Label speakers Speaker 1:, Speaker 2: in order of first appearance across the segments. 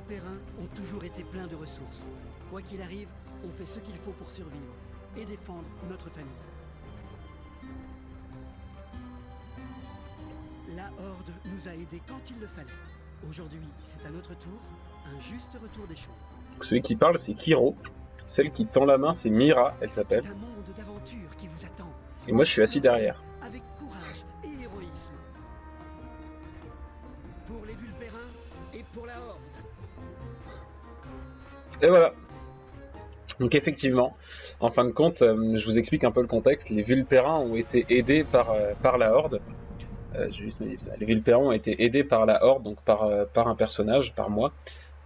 Speaker 1: Vulpérins ont toujours été pleins de ressources. Quoi qu'il arrive, on fait ce qu'il faut pour survivre et défendre notre famille. La Horde nous a aidés quand il le fallait. Aujourd'hui, c'est à notre tour, un juste retour des choses.
Speaker 2: Celui qui parle, c'est Kiro. Celle qui tend la main, c'est Mira, elle s'appelle.
Speaker 1: C'est un monde d'aventure qui vous attend.
Speaker 2: Et moi, je suis assis derrière.
Speaker 1: Avec courage et héroïsme. Pour les Vulpérins et pour la Horde.
Speaker 2: Et voilà. Donc effectivement, en fin de compte, je vous explique un peu le contexte. Les Vulpérins ont été aidés par la Horde. Je vais juste me dire ça. Les Vulpérins ont été aidés par la Horde, donc par un personnage, par moi,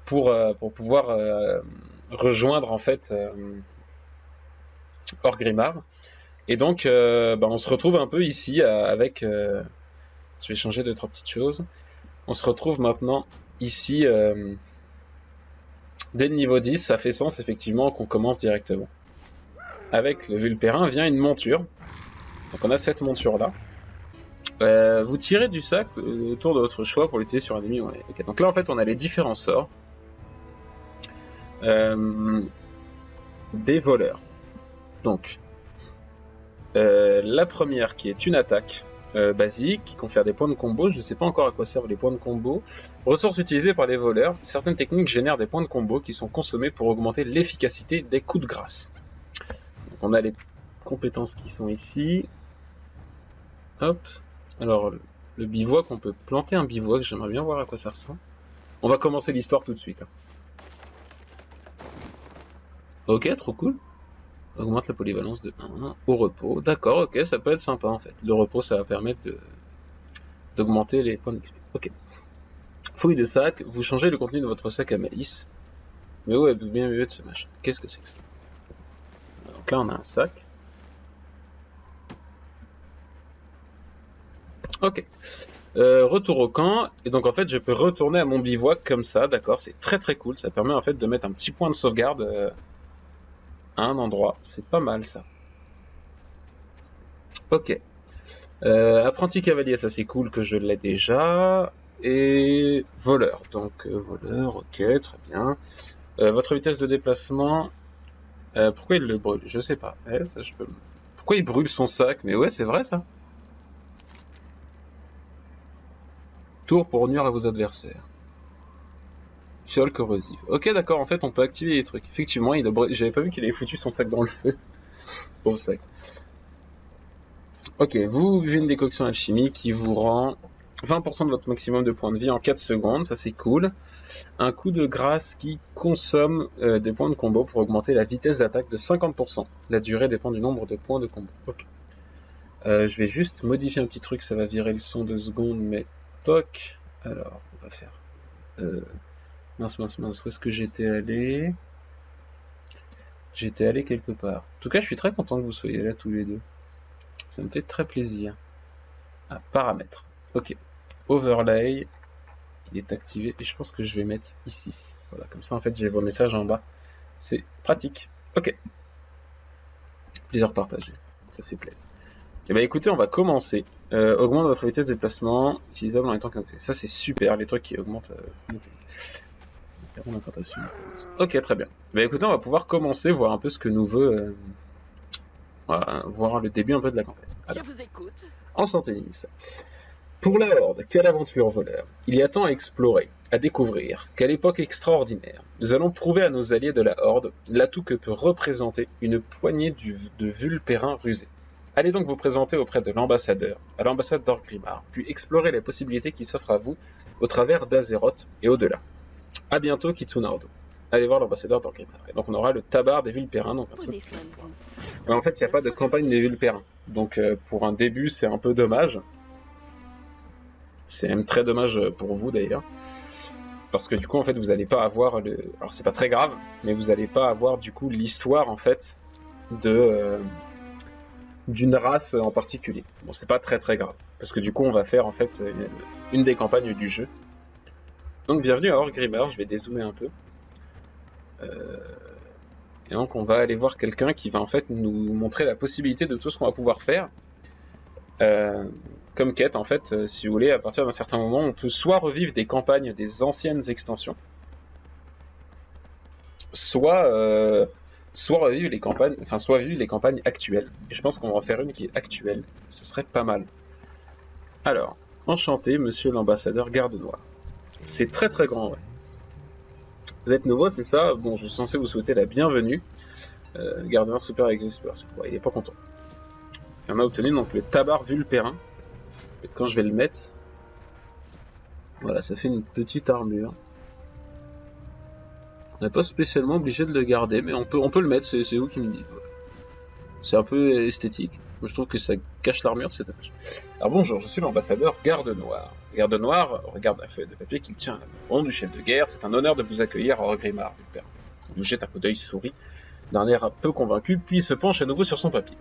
Speaker 2: pour pouvoir rejoindre en fait Orgrimmar. Et donc, on se retrouve un peu ici avec... je vais changer 2-3 petites choses. On se retrouve maintenant ici... dès le niveau 10, ça fait sens effectivement qu'on commence directement. Avec le Vulpérin vient une monture. Donc on a cette monture-là. Vous tirez du sac autour de votre choix pour l'utiliser sur un ennemi. Ouais. Okay. Donc là en fait on a les différents sorts. Des voleurs. Donc la première qui est une attaque basique qui confère des points de combo. Je ne sais pas encore à quoi servent les points de combo. Ressources utilisées par les voleurs. Certaines techniques génèrent des points de combo qui sont consommés pour augmenter l'efficacité des coups de grâce. Donc, on a les compétences qui sont ici. Hop. Alors le bivouac, on peut planter un bivouac. J'aimerais bien voir à quoi ça ressemble. On va commencer l'histoire tout de suite. Ok, trop cool. Augmente la polyvalence de 1 au repos. D'accord, ok, ça peut être sympa en fait. Le repos, ça va permettre d'augmenter les points d'XP. Ok. Fouille de sac, vous changez le contenu de votre sac à malice. Mais où est bien mieux de ce machin? Qu'est-ce que c'est que ça? Donc là, on a un sac. Ok. Retour au camp. Et donc en fait, je peux retourner à mon bivouac comme ça, d'accord? C'est très très cool. Ça permet en fait de mettre un petit point de sauvegarde à un endroit. C'est pas mal ça. Ok. Apprenti cavalier, ça c'est cool que je l'ai déjà. Et voleur. Donc voleur, ok, très bien. Votre vitesse de déplacement. Pourquoi il le brûle? Je sais pas. Ça, je peux... Pourquoi il brûle son sac? Mais ouais, c'est vrai ça. Tour pour nuire à vos adversaires. Fiole corrosive. Ok, d'accord, en fait, on peut activer les trucs. Effectivement, j'avais pas vu qu'il avait foutu son sac dans le feu. Pauvre sac. Ok, vous buvez une décoction alchimique qui vous rend 20% de votre maximum de points de vie en 4 secondes, ça c'est cool. Un coup de grâce qui consomme des points de combo pour augmenter la vitesse d'attaque de 50%. La durée dépend du nombre de points de combo. Ok. Je vais juste modifier un petit truc, ça va virer le son 2 secondes, mais toc. Alors, on va faire... mince, où est-ce que j'étais allé? J'étais allé quelque part. En tout cas, je suis très content que vous soyez là tous les deux. Ça me fait très plaisir. Ah, paramètres. Ok. Overlay. Il est activé et je pense que je vais mettre ici. Voilà, comme ça en fait j'ai vos messages en bas. C'est pratique. Ok. Plaisir partagé. Ça fait plaisir. Et bah écoutez, on va commencer. Augmente votre vitesse de déplacement, utilisable en étant connecté. Ça c'est super, les trucs qui augmentent. Ok, très bien. Bah écoutez, on va pouvoir commencer, voir un peu ce que nous veut. Voilà, voir le début un peu de la campagne. Alors,
Speaker 3: je vous écoute.
Speaker 2: Enchanté, Nice. Pour la Horde, quelle aventure voleur! Il y a tant à explorer, à découvrir, quelle époque extraordinaire. Nous allons prouver à nos alliés de la Horde l'atout que peut représenter une poignée de Vulpérins rusés. Allez donc vous présenter auprès de l'ambassadeur, à l'ambassade d'Orgrimmar, puis explorer les possibilités qui s'offrent à vous au travers d'Azeroth et au-delà. A bientôt, Kitsunardo. Allez voir l'ambassadeur d'Orgrimmar. Et donc on aura le tabard des Vulpérins, donc un truc. Mais en fait, il n'y a pas de campagne des Vulpérins. Donc pour un début, c'est un peu dommage. C'est même très dommage pour vous d'ailleurs. Parce que du coup, en fait, vous n'allez pas avoir le... Alors, c'est pas très grave, mais vous n'allez pas avoir du coup l'histoire, en fait, d'une race en particulier. Bon, c'est pas très très grave. Parce que du coup, on va faire, en fait, une des campagnes du jeu. Donc, bienvenue à Orgrimmar, je vais dézoomer un peu. Et donc, on va aller voir quelqu'un qui va, en fait, nous montrer la possibilité de tout ce qu'on va pouvoir faire. Comme quête, en fait, si vous voulez, à partir d'un certain moment, on peut soit revivre des campagnes des anciennes extensions, soit revivre les campagnes, enfin soit vivre les campagnes actuelles. Et je pense qu'on va en faire une qui est actuelle. Ce serait pas mal. Alors, enchanté, monsieur l'ambassadeur Garde Noire. C'est très très grand, ouais. Vous êtes nouveau, c'est ça? Bon, je suis censé vous souhaiter la bienvenue. Garde Noire Super Expert. Ouais, il est pas content. Et on a obtenu donc le tabar vulpérin. Et quand je vais le mettre, voilà, ça fait une petite armure. On n'est pas spécialement obligé de le garder, mais on peut le mettre, c'est vous qui me dites. Voilà. C'est un peu esthétique. Moi, je trouve que ça cache l'armure, c'est dommage. Alors bonjour, je suis l'ambassadeur Garde Noire. Garde Noire regarde la feuille de papier qu'il tient au nom du chef de guerre. C'est un honneur de vous accueillir à Orgrimmar, Vulpérin. Il vous jette un coup d'œil souris, d'un air un peu convaincu, puis se penche à nouveau sur son papier.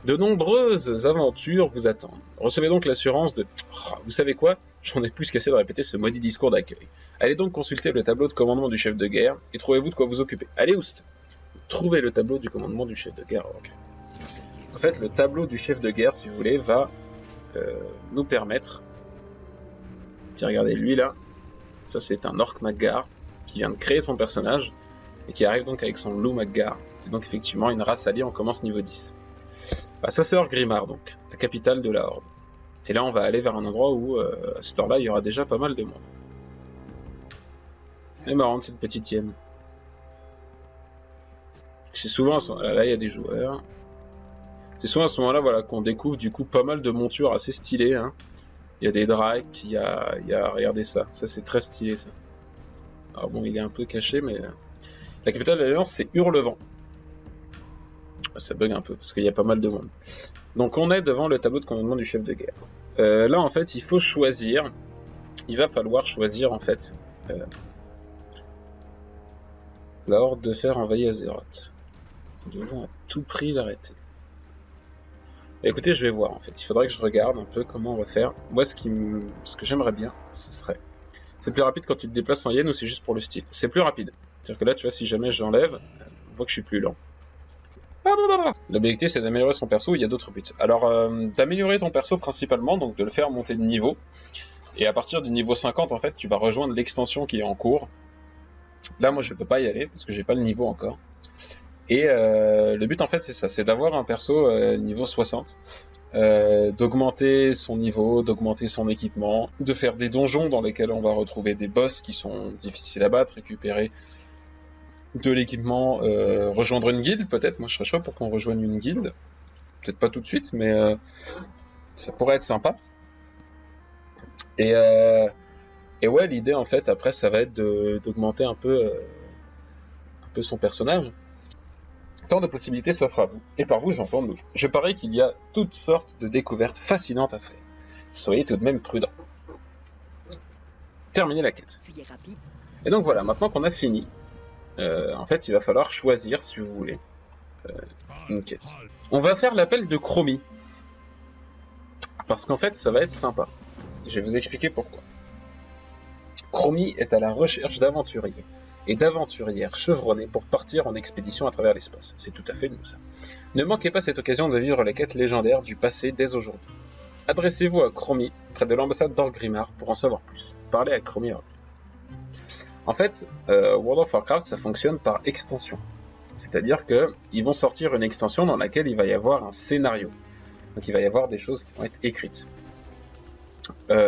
Speaker 2: De nombreuses aventures vous attendent. Recevez donc l'assurance de... Oh, vous savez quoi? J'en ai plus qu'assez de répéter ce maudit discours d'accueil. Allez donc consulter le tableau de commandement du chef de guerre et trouvez-vous de quoi vous occuper. Allez, Oust! Trouvez le tableau du commandement du chef de guerre. Okay. En fait, le tableau du chef de guerre, si vous voulez, va nous permettre... Tiens, regardez, lui là, ça c'est un Orc Maggar qui vient de créer son personnage et qui arrive donc avec son loup Maggar. Et donc effectivement, une race alliée, on commence niveau 10. Bah, ça c'est Orgrimmar donc, la capitale de la Horde. Et là on va aller vers un endroit où, à cette heure-là, il y aura déjà pas mal de monde. Elle est marrante cette petite hyène. C'est souvent à ce moment-là, là il y a des joueurs. C'est souvent à ce moment-là voilà, qu'on découvre du coup pas mal de montures assez stylées. Hein. Il y a des drakes, il y a... Regardez ça, ça c'est très stylé ça. Alors bon, il est un peu caché, mais... La capitale de l'Alliance c'est Hurlevent. Ça bug un peu, parce qu'il y a pas mal de monde. Donc on est devant le tableau de commandement du chef de guerre. Là en fait, il faut choisir... Il va falloir choisir en fait... la Horde de fer envahit Azeroth. Nous devons à tout prix l'arrêter. Écoutez, je vais voir en fait. Il faudrait que je regarde un peu comment on va faire. Moi, ce que j'aimerais bien, ce serait... C'est plus rapide quand tu te déplaces en hyène ou c'est juste pour le style? C'est plus rapide. C'est-à-dire que là, tu vois, si jamais j'enlève, on voit que je suis plus lent. L'objectif, c'est d'améliorer son perso. Il y a d'autres buts. Alors, d'améliorer ton perso principalement, donc de le faire monter de niveau. Et à partir du niveau 50, en fait, tu vas rejoindre l'extension qui est en cours. Là, moi, je peux pas y aller parce que j'ai pas le niveau encore. Et le but en fait c'est ça, c'est d'avoir un perso niveau 60, d'augmenter son niveau, d'augmenter son équipement, de faire des donjons dans lesquels on va retrouver des boss qui sont difficiles à battre, récupérer de l'équipement, rejoindre une guilde peut-être, moi je serais chaud pour qu'on rejoigne une guilde, peut-être pas tout de suite mais ça pourrait être sympa. Et ouais, l'idée en fait après ça va être d'augmenter un peu son personnage. Tant de possibilités s'offrent à vous, et par vous j'entends nous. Je parie qu'il y a toutes sortes de découvertes fascinantes à faire. Soyez tout de même prudents. Terminez la quête. Et donc voilà, maintenant qu'on a fini, en fait il va falloir choisir, si vous voulez, une quête. On va faire l'appel de Chromie. Parce qu'en fait ça va être sympa. Je vais vous expliquer pourquoi. Chromie est à la recherche d'aventuriers et d'aventurières chevronnés pour partir en expédition à travers l'espace. C'est tout à fait nous ça. Ne manquez pas cette occasion de vivre les quêtes légendaires du passé dès aujourd'hui. Adressez-vous à Chromie, près de l'ambassade d'Orgrimmar, pour en savoir plus. Parlez à Chromie. En fait, World of Warcraft, ça fonctionne par extension. C'est-à-dire qu'ils vont sortir une extension dans laquelle il va y avoir un scénario. Donc il va y avoir des choses qui vont être écrites.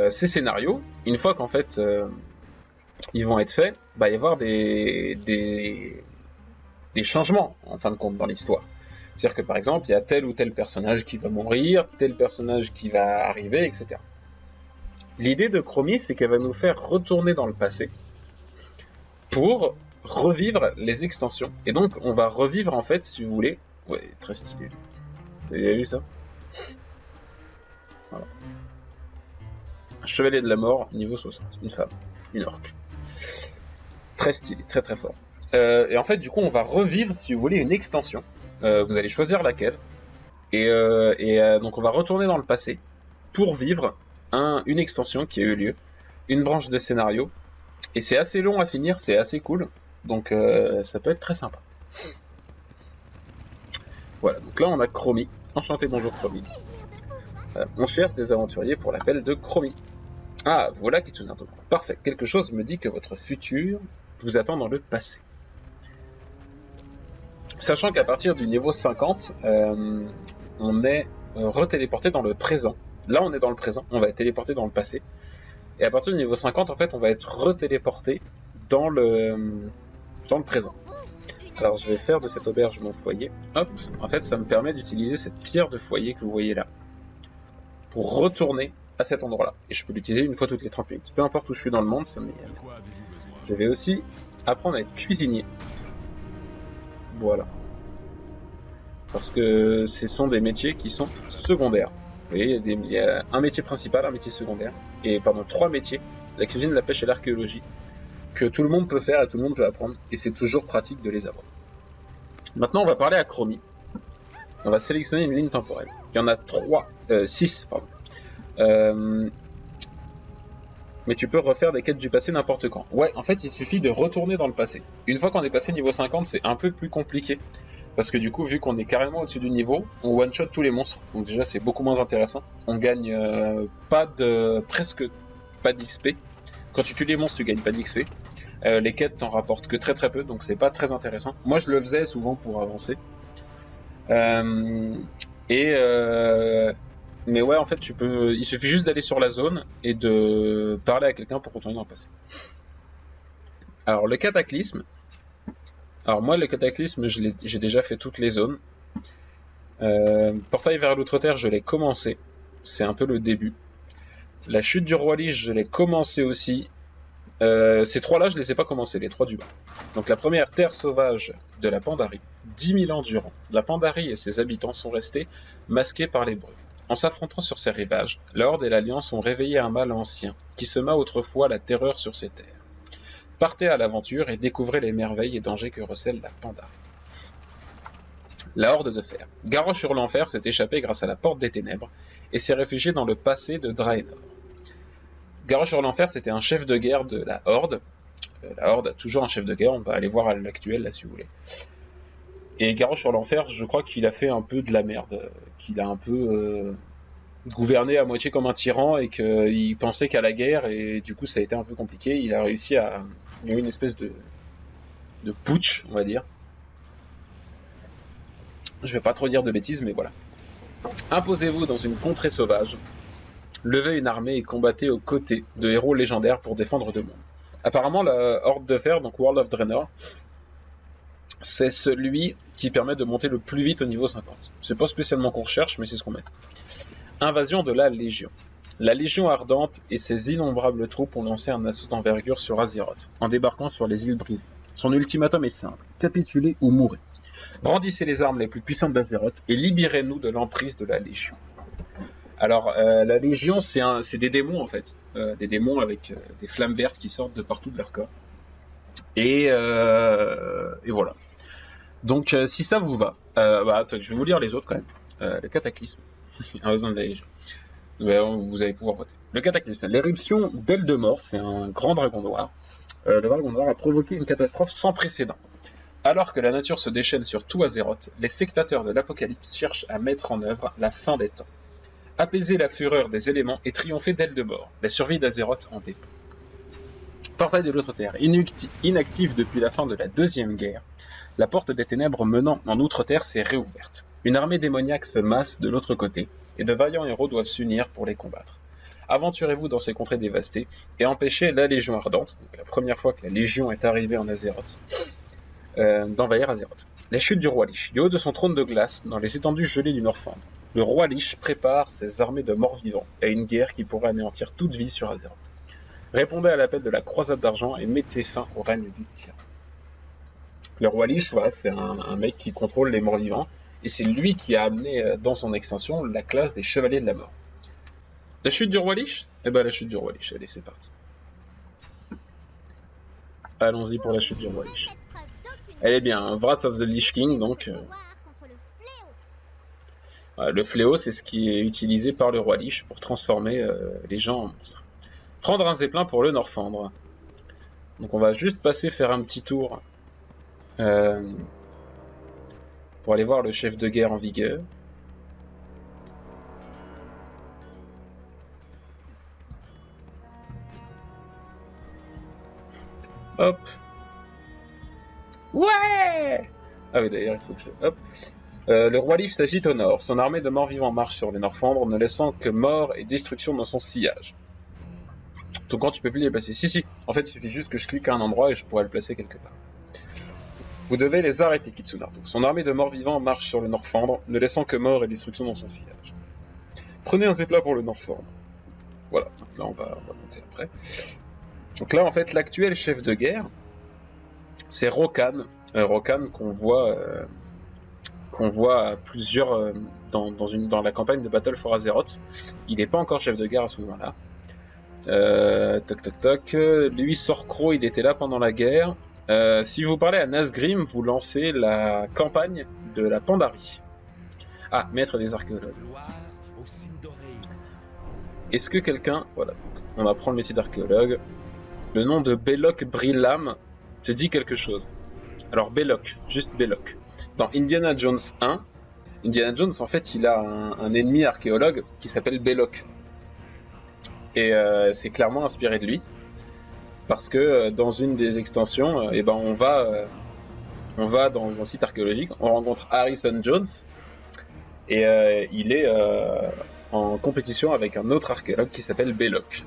Speaker 2: Ces scénarios, une fois qu'en fait... ils vont être faits, il va y avoir des changements, en fin de compte, dans l'histoire. C'est-à-dire que, par exemple, il y a tel ou tel personnage qui va mourir, tel personnage qui va arriver, etc. L'idée de Chromie, c'est qu'elle va nous faire retourner dans le passé pour revivre les extensions. Et donc, on va revivre, en fait, si vous voulez... Ouais, très stylé. Vous avez vu ça? Voilà. Chevalier de la mort, niveau 60. Une femme. Une orque. Très stylé, très très fort. Et en fait, du coup, on va revivre, si vous voulez, une extension. Vous allez choisir laquelle. Et donc, on va retourner dans le passé pour vivre une extension qui a eu lieu. Une branche de scénario. Et c'est assez long à finir, c'est assez cool. Donc, ça peut être très sympa. Voilà, donc là, on a Chromie. Enchanté, bonjour Chromie. On cherche des aventuriers pour l'appel de Chromie. Ah, voilà Kitsunato. Parfait. Quelque chose me dit que votre futur vous attend dans le passé. Sachant qu'à partir du niveau 50, on est retéléporté dans le présent. Là, on est dans le présent, on va être téléporté dans le passé. Et à partir du niveau 50, en fait, on va être retéléporté dans le présent. Alors, je vais faire de cette auberge mon foyer. Hop, en fait, ça me permet d'utiliser cette pierre de foyer que vous voyez là pour retourner à cet endroit-là. Et je peux l'utiliser une fois toutes les 30 minutes. Peu importe où je suis dans le monde, ça m'est... Je vais aussi apprendre à être cuisinier. Voilà. Parce que ce sont des métiers qui sont secondaires. Vous voyez, il y a un métier principal, un métier secondaire, et pardon, 3 métiers, la cuisine, la pêche et l'archéologie, que tout le monde peut faire et tout le monde peut apprendre, et c'est toujours pratique de les avoir. Maintenant, on va parler à Chromie. On va sélectionner une ligne temporelle. Il y en a 6, pardon. Mais tu peux refaire des quêtes du passé n'importe quand. Ouais, en fait, il suffit de retourner dans le passé. Une fois qu'on est passé niveau 50, c'est un peu plus compliqué. Parce que du coup, vu qu'on est carrément au-dessus du niveau, on one-shot tous les monstres. Donc déjà, c'est beaucoup moins intéressant. On gagne presque pas d'XP. Quand tu tues les monstres, tu gagnes pas d'XP. Les quêtes t'en rapportent que très très peu, donc c'est pas très intéressant. Moi, je le faisais souvent pour avancer. Mais ouais, en fait, il suffit juste d'aller sur la zone et de parler à quelqu'un pour retourner dans le passé. Alors, le cataclysme. Alors moi, le cataclysme, j'ai déjà fait toutes les zones. Portail vers l'Outre-Terre, je l'ai commencé. C'est un peu le début. La chute du roi Lich, je l'ai commencé aussi. Ces 3-là, je les ai pas commencés, les 3 du bas. Donc la première, terre sauvage de la Pandarie. 10 000 ans durant, la Pandarie et ses habitants sont restés masqués par les brumes. En s'affrontant sur ses rivages, la Horde et l'Alliance ont réveillé un mal ancien, qui sema autrefois la terreur sur ces terres. Partez à l'aventure et découvrez les merveilles et dangers que recèle la Pandarie. La Horde de Fer. Garrosh sur l'enfer s'est échappé grâce à la Porte des Ténèbres et s'est réfugié dans le passé de Draenor. Garrosh sur l'enfer, c'était un chef de guerre de la Horde. La Horde a toujours un chef de guerre, on va aller voir à l'actuel là si vous voulez. Et Garrosh sur l'enfer, je crois qu'il a fait un peu de la merde, qu'il a un peu gouverné à moitié comme un tyran et qu'il pensait qu'à la guerre et du coup ça a été un peu compliqué. Il a réussi à... Il y a eu une espèce de putsch, on va dire. Je vais pas trop dire de bêtises, mais voilà. Imposez-vous dans une contrée sauvage, levez une armée et combattez aux côtés de héros légendaires pour défendre deux mondes. Apparemment, la Horde de Fer, donc World of Draenor, c'est celui qui permet de monter le plus vite au niveau 50. C'est pas spécialement qu'on recherche, mais c'est ce qu'on met. Invasion de la Légion. La Légion Ardente et ses innombrables troupes ont lancé un assaut d'envergure sur Azeroth, en débarquant sur les îles brisées. Son ultimatum est simple, capituler ou mourir. Brandissez les armes les plus puissantes d'Azeroth et libérez-nous de l'emprise de la Légion. Alors, la Légion, c'est des démons en fait. Des démons avec des flammes vertes qui sortent de partout de leur corps. Et voilà. Donc, si ça vous va, attends, je vais vous lire les autres quand même. Le cataclysme. Invasion de la Légion. Vous allez pouvoir voter. Le cataclysme. L'éruption d'Eldemort, c'est un grand dragon noir. Le dragon noir a provoqué une catastrophe sans précédent. Alors que la nature se déchaîne sur tout Azeroth, les sectateurs de l'Apocalypse cherchent à mettre en œuvre la fin des temps. Apaiser la fureur des éléments et triompher d'Eldemort. La survie d'Azeroth en dépend. Portail de l'Outre-Terre. Inactive depuis la fin de la Deuxième Guerre, la porte des ténèbres menant en Outre-Terre s'est réouverte. Une armée démoniaque se masse de l'autre côté, et de vaillants héros doivent s'unir pour les combattre. Aventurez-vous dans ces contrées dévastées, et empêchez la Légion Ardente, donc la première fois que la Légion est arrivée en Azeroth, d'envahir Azeroth. La chute du roi Lich. Du haut de son trône de glace, dans les étendues gelées du Northrend, le roi Lich prépare ses armées de morts-vivants à une guerre qui pourrait anéantir toute vie sur Azeroth. Répondez à l'appel de la croisade d'argent et mettez fin au règne du tyran. Le roi Lich, voilà, c'est un mec qui contrôle les morts-vivants, et c'est lui qui a amené dans son extension la classe des chevaliers de la mort. La chute du roi Lich ? Eh ben la chute du roi Lich, allez c'est parti. Allons-y pour la chute du roi Lich. Elle est bien, Wrath of the Lich King, donc... le fléau, c'est ce qui est utilisé par le roi Lich pour transformer les gens en monstres. Prendre un zeppelin pour le Northrend. Donc on va juste passer faire un petit tour pour aller voir le chef de guerre en vigueur. Hop. Ouais! Ah oui, d'ailleurs, il faut que je... Hop. Le roi Lich s'agite au nord. Son armée de morts-vivants marche sur les Norfandres, ne laissant que mort et destruction dans son sillage. Ton camp, tu peux plus les placer. Si. En fait, il suffit juste que je clique à un endroit et je pourrais le placer quelque part. Vous devez les arrêter, Kitsunardo. Son armée de morts-vivants marche sur le Norfandre, ne laissant que mort et destruction dans son sillage. Prenez un zépla pour le Norfandre. Voilà. Donc là, on va monter après. Donc là, en fait, l'actuel chef de guerre, c'est Rokan. Rokan qu'on voit à plusieurs dans la campagne de Battle for Azeroth. Il n'est pas encore chef de guerre à ce moment-là. Lui, Sorcro, il était là pendant la guerre. Si vous parlez à Nazgrim, vous lancez la campagne de la Pandarie. Ah, maître des archéologues. Est-ce que quelqu'un... Voilà, on apprend le métier d'archéologue. Le nom de Belloc Brillam te dit quelque chose. Alors Belloc, juste Belloc. Dans Indiana Jones 1, Indiana Jones, en fait, il a un ennemi archéologue qui s'appelle Belloc. Et c'est clairement inspiré de lui. Parce que dans une des extensions, on va dans un site archéologique, on rencontre Harrison Jones, et il est en compétition avec un autre archéologue qui s'appelle Belloc.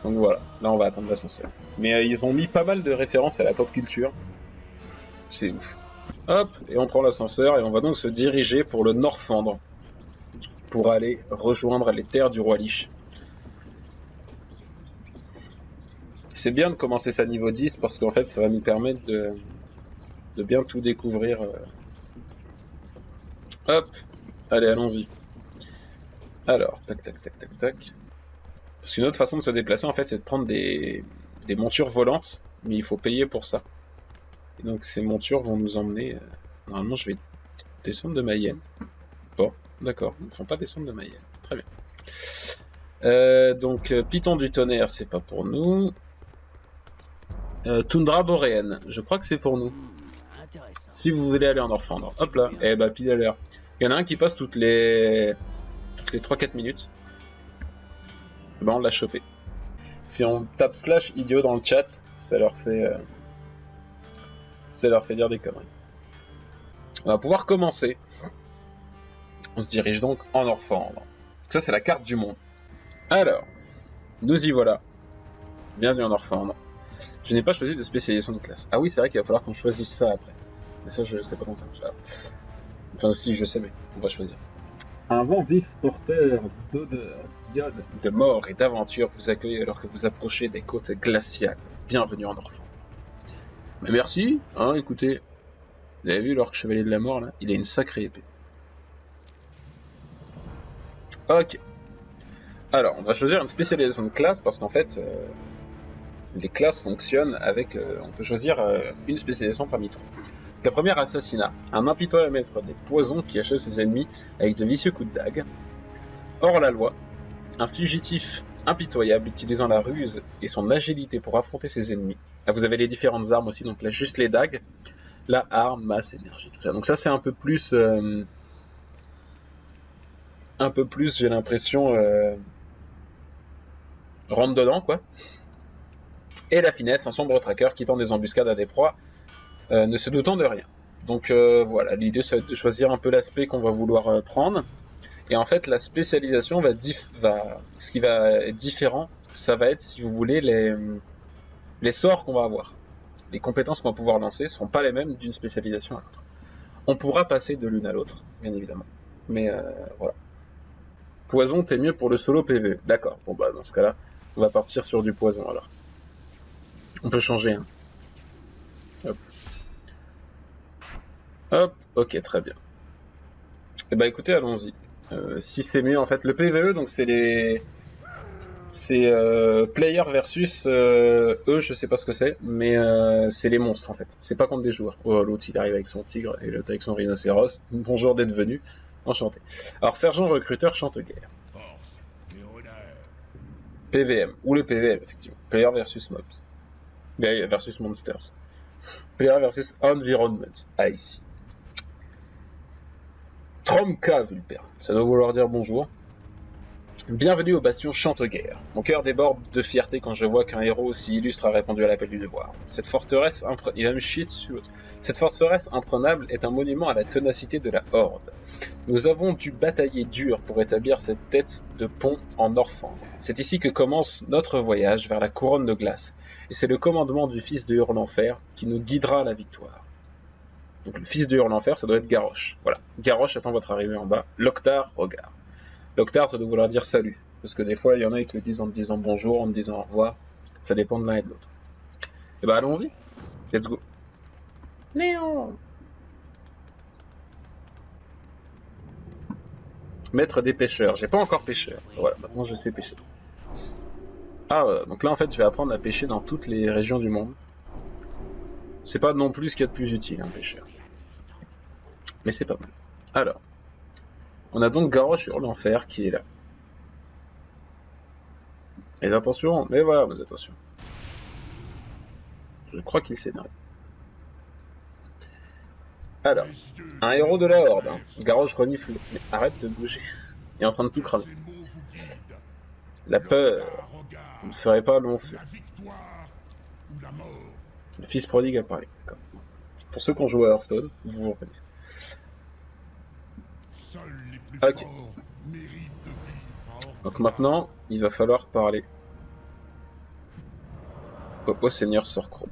Speaker 2: Donc voilà, là on va attendre l'ascenseur. Mais ils ont mis pas mal de références à la pop culture. C'est ouf. Hop, et on prend l'ascenseur et on va donc se diriger pour le Norfandre. Pour aller rejoindre les terres du roi Lich. C'est bien de commencer ça niveau 10 parce qu'en fait ça va nous permettre de bien tout découvrir. Hop, allez, allons-y. Alors, tac. Parce qu'une autre façon de se déplacer en fait c'est de prendre des montures volantes, mais il faut payer pour ça. Et donc ces montures vont nous emmener... Normalement je vais descendre de Mayenne. Bon, d'accord, ils ne font pas descendre de Mayenne. Très bien. Donc Python du tonnerre, c'est pas pour nous. Toundra boréenne, je crois que c'est pour nous. Si vous voulez aller en Norfandre. Hop là, pile à l'heure. Il y en a un qui passe toutes les 3-4 minutes. On l'a chopé. Si on tape / idiot dans le chat, ça leur fait dire des conneries. On va pouvoir commencer. On se dirige donc en Norfandre. Ça c'est la carte du monde. Alors, nous y voilà. Bienvenue en Norfandre. Je n'ai pas choisi de spécialisation de classe. Ah oui, c'est vrai qu'il va falloir qu'on choisisse ça après. Mais ça, je sais pas comment ça marche. Enfin, si, je sais, mais on va choisir. Un vent vif porteur d'odeur, d'iode, de mort et d'aventure vous accueille alors que vous approchez des côtes glaciales. Bienvenue en Norfandre. Mais merci, hein, écoutez. Vous avez vu l'orque chevalier de la mort, là? Il a une sacrée épée. Ok. Alors, on va choisir une spécialisation de classe parce qu'en fait... les classes fonctionnent avec... on peut choisir une spécialisation parmi trois. La première, assassinat. Un impitoyable maître des poisons qui achève ses ennemis avec de vicieux coups de dague. Hors la loi. Un fugitif impitoyable utilisant la ruse et son agilité pour affronter ses ennemis. Là, vous avez les différentes armes aussi, donc là juste les dagues. La arme, masse, énergie, tout ça. Donc ça c'est un peu plus... j'ai l'impression... rentre dedans, quoi. Et la finesse, un sombre tracker qui tend des embuscades à des proies, ne se doutant de rien. Donc voilà, l'idée ça va être de choisir un peu l'aspect qu'on va vouloir prendre. Et en fait, la spécialisation ce qui va être différent, ça va être, si vous voulez, les sorts qu'on va avoir. Les compétences qu'on va pouvoir lancer ne seront pas les mêmes d'une spécialisation à l'autre. On pourra passer de l'une à l'autre, bien évidemment. Mais voilà. Poison, t'es mieux pour le solo PvE. D'accord, bon bah dans ce cas-là, on va partir sur du poison alors. On peut changer, hein. Hop. Hop, ok, très bien. Et bah écoutez, allons-y. Si c'est mieux, en fait, le PvE, donc c'est player versus eux, je sais pas ce que c'est, mais c'est les monstres en fait. C'est pas contre des joueurs. Oh, l'autre il arrive avec son tigre et l'autre avec son rhinocéros. Bonjour d'être venu, enchanté. Alors sergent recruteur chante guerre. PVM ou le PVM effectivement. Player versus mobs. Versus monsters. Player versus environment. Ah ici. Tromka Vulper. Ça doit vouloir dire bonjour. Bienvenue au bastion Chanteguerre. Mon cœur déborde de fierté quand je vois qu'un héros aussi illustre a répondu à l'appel du devoir. Cette forteresse il va me chier dessus. Cette forteresse imprenable est un monument à la ténacité de la Horde. Nous avons dû batailler dur pour établir cette tête de pont en Orphandre. C'est ici que commence notre voyage vers la couronne de glace, et c'est le commandement du fils de Hurlenfer qui nous guidera à la victoire. Donc le fils de Hurlenfer, ça doit être Garrosh. Voilà, Garrosh attend votre arrivée en bas. Loktar, regarde. Loktar, ça doit vouloir dire salut, parce que des fois, il y en a qui te le disent en te disant bonjour, en te disant au revoir. Ça dépend de l'un et de l'autre. Et bah allons-y, let's go. Léon. Maître des pêcheurs, j'ai pas encore pêcheur. Voilà, maintenant je sais pêcher. Ah, donc là en fait je vais apprendre à pêcher dans toutes les régions du monde. C'est pas non plus ce qu'il y a de plus utile, un pêcheur. Mais c'est pas mal. Alors, on a donc Garrosh sur l'enfer qui est là. Mais attention, mais voilà, mais attention. Je crois qu'il s'énerve. Alors, un héros de la Horde. Hein. Garrosh renifle. Mais arrête de bouger. Il est en train de tout cramer. La peur. Vous ne ferez pas long feu. Le fils prodigue a parlé. Pour ceux qui ont joué à Hearthstone, vous vous reconnaissez. Ok. Donc maintenant, il va falloir parler au seigneur Sorcro.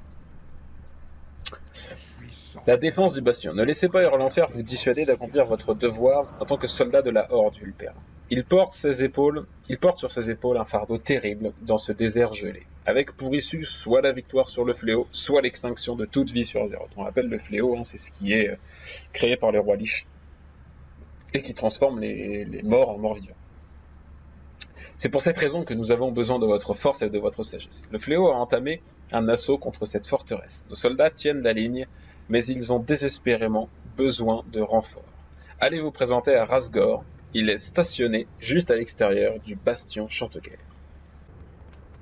Speaker 2: La défense du bastion. Ne laissez pas Hurlenfer vous dissuader d'accomplir votre devoir en tant que soldat de la Horde, Vulpère. Il porte sur ses épaules un fardeau terrible dans ce désert gelé, avec pour issue soit la victoire sur le fléau, soit l'extinction de toute vie sur Azeroth. On l'appelle le fléau, hein, c'est ce qui est créé par les rois Lich et qui transforme les morts en morts vivants. C'est pour cette raison que nous avons besoin de votre force et de votre sagesse. Le fléau a entamé un assaut contre cette forteresse. Nos soldats tiennent la ligne, mais ils ont désespérément besoin de renforts. Allez vous présenter à Rasgor. Il est stationné juste à l'extérieur du bastion Chanteguerre.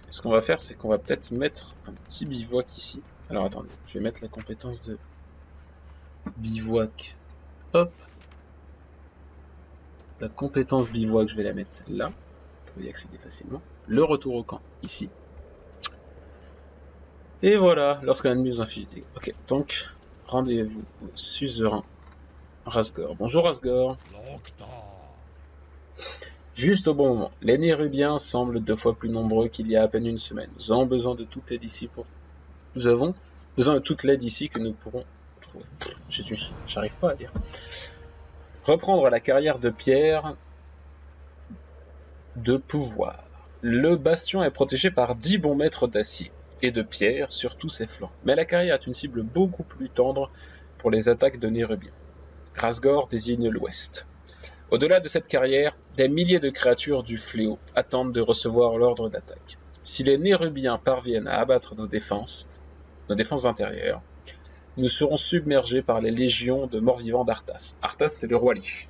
Speaker 2: Ce qu'on va faire, c'est qu'on va peut-être mettre un petit bivouac ici. Alors attendez, je vais mettre la compétence de bivouac. Hop. La compétence bivouac, je vais la mettre là. Vous pouvez y accéder facilement. Le retour au camp, ici. Et voilà, lorsqu'un ennemi vous inflige des... Ok, donc, rendez-vous au suzerain Rasgor. Bonjour Rasgor. Juste au bon moment. Les Nérubiens semblent 2 fois plus nombreux qu'il y a à peine une semaine. Nous avons besoin de toute l'aide ici Nous avons besoin de toute l'aide ici que nous pourrons trouver. J'arrive pas à lire. Reprendre la carrière de pierre de pouvoir. Le bastion est protégé par 10 bons mètres d'acier et de pierre sur tous ses flancs. Mais la carrière est une cible beaucoup plus tendre pour les attaques de Nérubiens. Rasgor désigne l'ouest. Au-delà de cette carrière, des milliers de créatures du fléau attendent de recevoir l'ordre d'attaque. Si les Nérubiens parviennent à abattre nos défenses intérieures, nous serons submergés par les légions de morts-vivants d'Arthas. Arthas, c'est le roi Lich.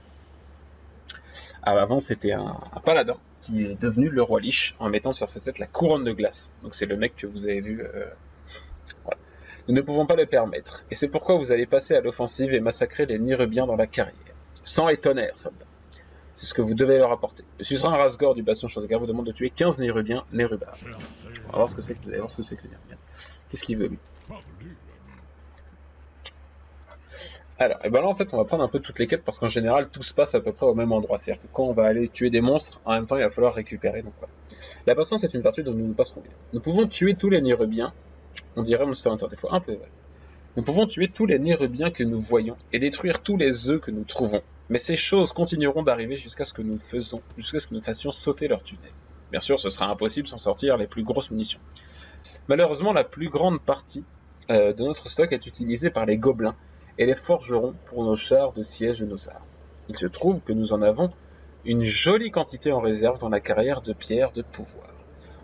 Speaker 2: Avant, c'était un paladin qui est devenu le roi Lich en mettant sur sa tête la couronne de glace. Donc c'est le mec que vous avez vu. Voilà. Nous ne pouvons pas le permettre, et c'est pourquoi vous allez passer à l'offensive et massacrer les Nérubiens dans la carrière. Sang et tonnerre, soldats. C'est ce que vous devez leur apporter. Le suzerain Rasgor du bastion Chanteguerre vous demande de tuer 15 Nérubiens Nérubards. On va voir ce que c'est que les Nérubiens. Qu'est-ce qu'il veut, lui? Alors, et ben là en fait on va prendre un peu toutes les quêtes parce qu'en général tout se passe à peu près au même endroit. C'est-à-dire que quand on va aller tuer des monstres, en même temps il va falloir récupérer. Donc voilà. La patience est une vertu dont nous nous passerons bien. Nous pouvons tuer tous les Nérubiens. On dirait Monster Hunter des fois, un peu. Nous pouvons tuer tous les Nérubiens que nous voyons et détruire tous les œufs que nous trouvons. Mais ces choses continueront d'arriver jusqu'à ce que nous fassions sauter leur tunnel. Bien sûr, ce sera impossible sans sortir les plus grosses munitions. Malheureusement, la plus grande partie de notre stock est utilisée par les gobelins et les forgerons pour nos chars de siège et nos armes. Il se trouve que nous en avons une jolie quantité en réserve dans la carrière de pierre de pouvoir,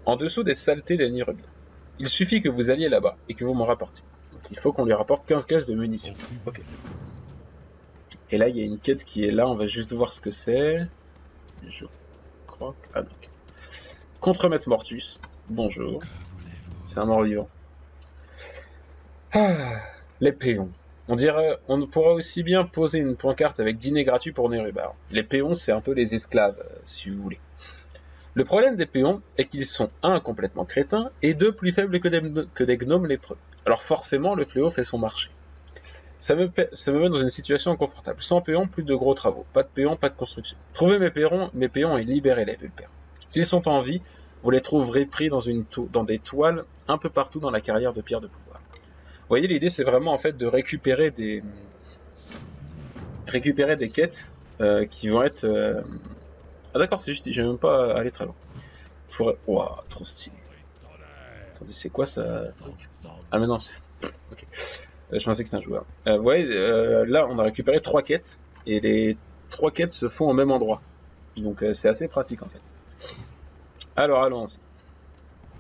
Speaker 2: en dessous des saletés des Nérubiens. Il suffit que vous alliez là-bas et que vous m'en rapportiez. Donc il faut qu'on lui rapporte 15 caisses de munitions. Ok. Et là, il y a une quête qui est là, on va juste voir ce que c'est. Je crois que... Ah non. Contremaître Mortus. Bonjour. C'est un mort-vivant. Ah, les péons. On pourra aussi bien poser une pancarte avec dîner gratuit pour Nérubar. Les péons, c'est un peu les esclaves, si vous voulez. Le problème des péons est qu'ils sont 1 complètement crétins et 2 plus faibles que des gnomes lépreux. Alors forcément, le fléau fait son marché. Ça me met dans une situation inconfortable. Sans péons, plus de gros travaux. Pas de péons, pas de construction. Trouvez mes péons et libérez les vulpères. S'ils sont en vie, vous les trouverez pris dans des toiles un peu partout dans la carrière de pierre de pouvoir. Vous voyez, l'idée c'est vraiment en fait de récupérer des quêtes qui vont être... Ah d'accord, c'est juste, j'ai même pas aller très loin. Ouah, trop stylé. Attendez, c'est quoi ça? Ah mais non, c'est... Ok. Je pensais que c'était un joueur. Vous voyez, là on a récupéré 3 quêtes, et les 3 quêtes se font au même endroit. Donc c'est assez pratique en fait. Alors allons-y.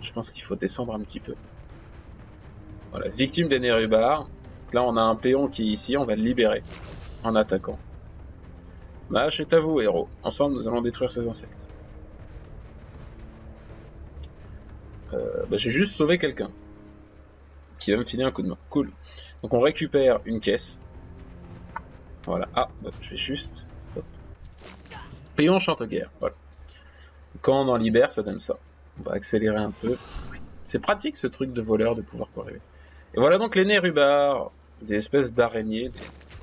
Speaker 2: Je pense qu'il faut descendre un petit peu. Voilà, victime des Nérubars. Là on a un péon qui est ici, on va le libérer en attaquant. Ma hache est à vous, héros. Ensemble nous allons détruire ces insectes. J'ai juste sauvé quelqu'un qui va me filer un coup de main. Cool. Donc on récupère une caisse. Voilà. Ah, je vais juste... Hop. Péon chante-guerre. Voilà. Quand on en libère, ça donne ça. On va accélérer un peu. C'est pratique ce truc de voleur de pouvoir corriger. Et voilà donc les Nérubars. Des espèces d'araignées, des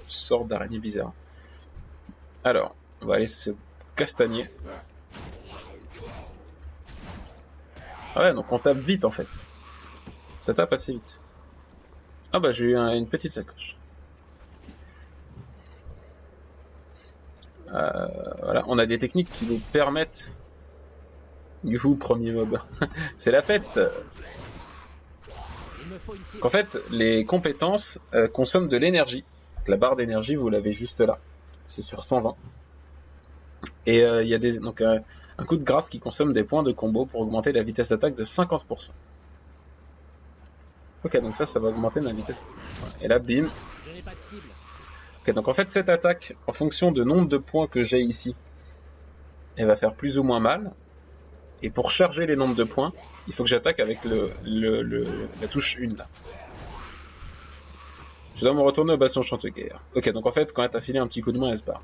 Speaker 2: sortes d'araignées bizarres. Alors, on va aller se castagner. Ah ouais, donc on tape vite en fait. Ça tape assez vite. Ah bah j'ai eu une petite sacoche. Voilà, on a des techniques qui nous permettent... Youhou, premier mob. C'est la fête. En fait, les compétences consomment de l'énergie. La barre d'énergie, vous l'avez juste là. C'est sur 120. Et il y a donc un coup de grâce qui consomme des points de combo pour augmenter la vitesse d'attaque de 50%. Ok, donc ça va augmenter ma vitesse. Et là, bim. Ok, donc en fait, cette attaque, en fonction du nombre de points que j'ai ici, elle va faire plus ou moins mal. Et pour charger les nombres de points, il faut que j'attaque avec la touche 1 là. Je dois me retourner au bastion chante-guerre. Ok, donc en fait, quand elle t'a filé un petit coup de main, elle se barre.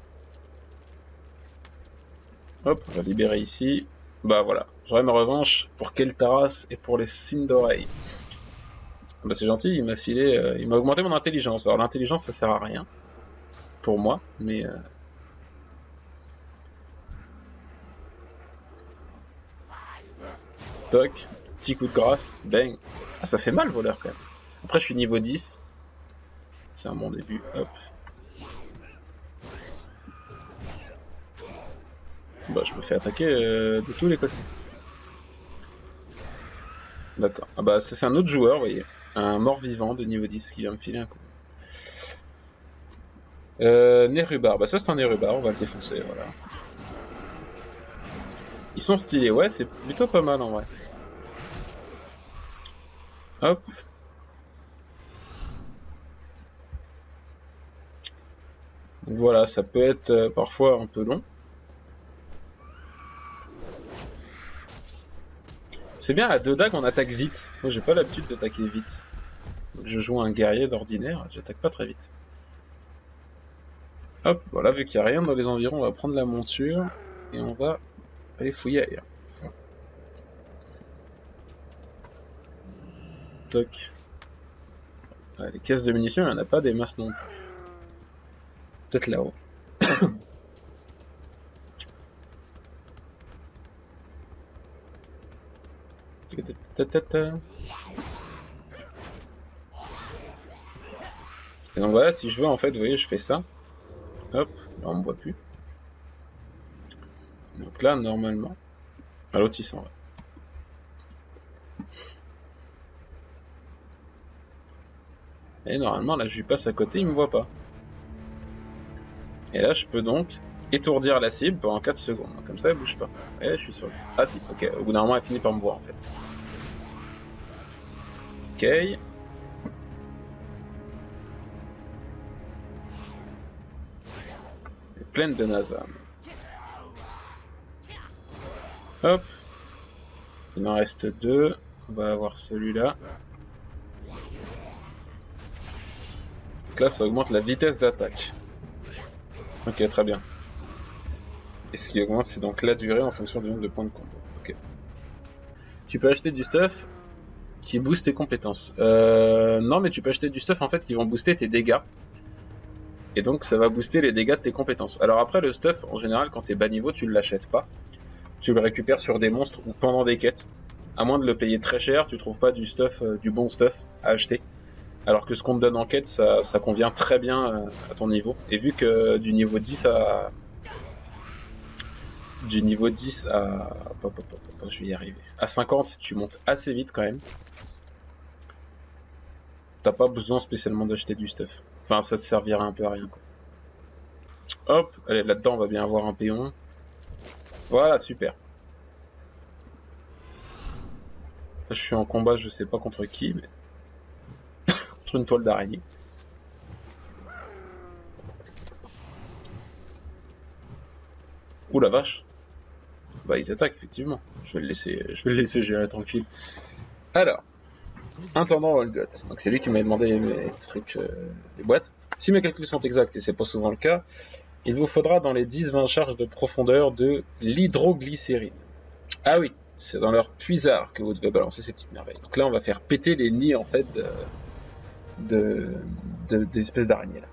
Speaker 2: Hop, on va libérer ici. Bah voilà, j'aurai ma revanche pour Keltaras et pour les Sindorei. Bah c'est gentil, il m'a filé, il m'a augmenté mon intelligence. Alors l'intelligence ça sert à rien pour moi, mais toc, petit coup de grâce, bang. Ah ça fait mal voleur quand même. Après je suis niveau 10. C'est un bon début, hop. Bah je me fais attaquer de tous les côtés. D'accord. Ah bah c'est un autre joueur, vous voyez. Un mort-vivant de niveau 10 qui vient me filer un coup. Nérubar, bah ça c'est un Nérubar, on va le défoncer, voilà. Ils sont stylés, ouais, c'est plutôt pas mal en vrai. Hop. Donc voilà, ça peut être parfois un peu long. C'est bien, à 2 dagues on attaque vite. Moi j'ai pas l'habitude d'attaquer vite. Donc, je joue un guerrier d'ordinaire, j'attaque pas très vite. Hop, voilà, vu qu'il n'y a rien dans les environs, on va prendre la monture et on va aller fouiller ailleurs. Toc. Ouais, les caisses de munitions, il n'y en a pas des masses non plus. Peut-être là-haut. Et donc voilà, si je veux en fait, vous voyez, je fais ça. Hop, là on me voit plus. Donc là, normalement, l'autre il s'en va. Et normalement, là je lui passe à côté, il me voit pas. Et là, je peux donc étourdir la cible pendant 4 secondes. Comme ça, elle bouge pas. Et je suis sur lui. Ah si, ok, au bout d'un moment, elle finit par me voir en fait. Ok. Elle est pleine de NASA. Hop. Il en reste 2. On va avoir celui-là. Donc là, ça augmente la vitesse d'attaque. Ok, très bien. Et ce qui augmente, c'est donc la durée en fonction du nombre de points de combo. Ok. Tu peux acheter du stuff qui booste tes compétences. Non, mais tu peux acheter du stuff en fait qui vont booster tes dégâts. Et donc ça va booster les dégâts de tes compétences. Alors après, le stuff, en général, quand t'es bas niveau, tu ne l'achètes pas. Tu le récupères sur des monstres ou pendant des quêtes. À moins de le payer très cher, tu trouves pas du stuff, du bon stuff à acheter. Alors que ce qu'on te donne en quête, ça convient très bien à ton niveau. Et vu que du niveau 10 à... Du niveau 10 à... Je vais y arriver. À 50, tu montes assez vite quand même. T'as pas besoin spécialement d'acheter du stuff. Enfin, ça te servira un peu à rien, quoi. Hop, allez, là-dedans, on va bien avoir un péon. Voilà, super. Là, je suis en combat, je sais pas contre qui, mais... contre une toile d'araignée. Ouh la vache. Bah, ils attaquent, effectivement. Je vais le laisser gérer tranquille. Alors, intendant Olgoth. Donc, c'est lui qui m'a demandé les trucs, les boîtes. Si mes calculs sont exacts, et c'est pas souvent le cas, il vous faudra dans les 10-20 charges de profondeur de l'hydroglycérine. Ah oui, c'est dans leur puisard que vous devez balancer ces petites merveilles. Donc là, on va faire péter les nids, en fait, des espèces d'araignées, là.